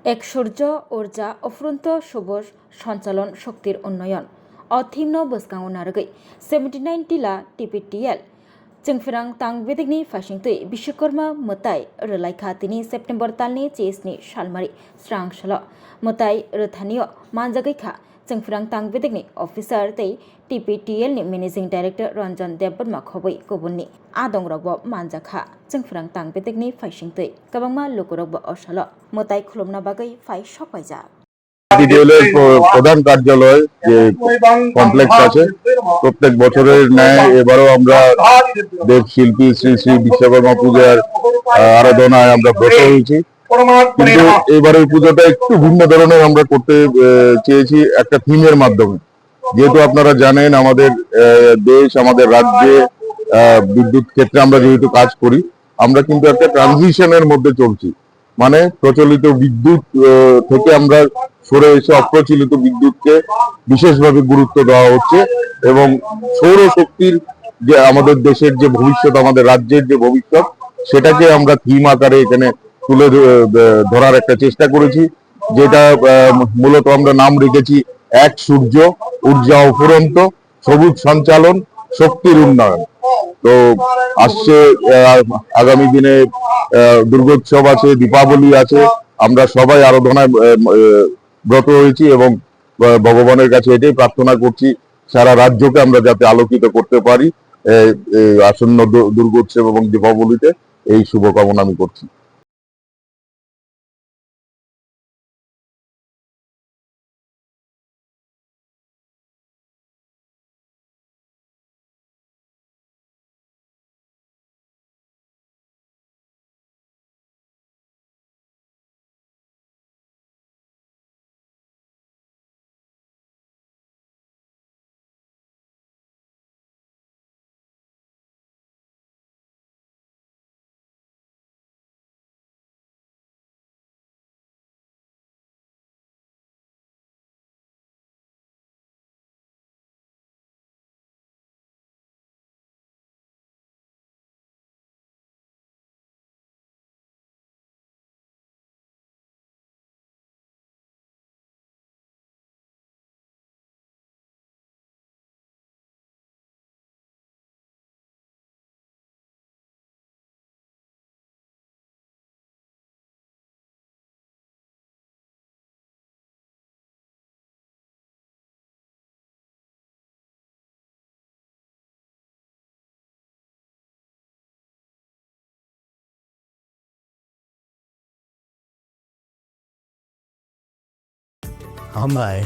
এক সূর্য ऊर्जा अफुरন্ত সবুজ সঞ্চালন শক্তির উন্নয়ন অথিমন বসকাং নারগৈ 79 টিলা টিপিটিএল जोंफोरां तांगबेदिगनि फासिंतै विश्वकर्मा मताय रलायखा तिनि सेप्टेम्बर तालनि चेसनि सालमारि स्रांसल मताय रथानियो मानजागैखा जोंफोरां तांगबेदिगनि अफिसार तै टिपिटिएल नि मेनेजिंग डाइरेक्टर रंजन देबबर्मा खबै गुबुननि आदंरगबो मानजाखा जोंफोरां तांगबेदिगनि फासिंतै गोबांमा लोगोरगबो असल मताय खुलुमना बागै फाय सपायजा টিডিএলের প্রধান কার্যালয় যে কমপ্লেক্স আছে প্রত্যেক বছরের ন্যায় এবারও আমরা দেবশিল্পী শ্রী শ্রী বিশ্বকর্মা পূজার আরাধনায় আমরা ব্রত হয়েছি। কিন্তু এবারের পুজোটা একটু ভিন্ন ধরনের আমরা করতে চেয়েছি একটা থিমের মাধ্যমে। যেহেতু আপনারা জানেন আমাদের দেশ আমাদের রাজ্যে বিদ্যুৎ ক্ষেত্রে আমরা যেহেতু কাজ করি, আমরা কিন্তু একটা ট্রানজিশনের মধ্যে চলছি। মানে প্রচলিত বিদ্যুৎ থেকে আমরা সরে এসে অপ্রচলিত বিদ্যুৎকে বিশেষভাবে গুরুত্ব দেওয়া হচ্ছে এবং সৌরশক্তির যে আমাদের দেশের যে ভবিষ্যৎ, আমাদের রাজ্যের যে ভবিষ্যৎ, সেটাকে আমরা থিম আকারে এখানে তুলে ধরার একটা চেষ্টা করেছি। যেটা মূলত আমরা নাম রেখেছি এক সূর্য, ঊর্জা অফুরন্ত, সবুজ সঞ্চালন, শক্তির উন্নয়ন। তো আসছে আগামী দিনে দুর্গোৎসব আছে, দীপাবলি আছে, আমরা সবাই আরাধনায় ব্রত হয়েছি এবং ভগবানের কাছে এটাই প্রার্থনা করছি সারা রাজ্যকে আমরা যাতে আলোকিত করতে পারি আসন্ন দুর্গোৎসব এবং দীপাবলিতে। এই শুভকামনা আমি করছি। আমায়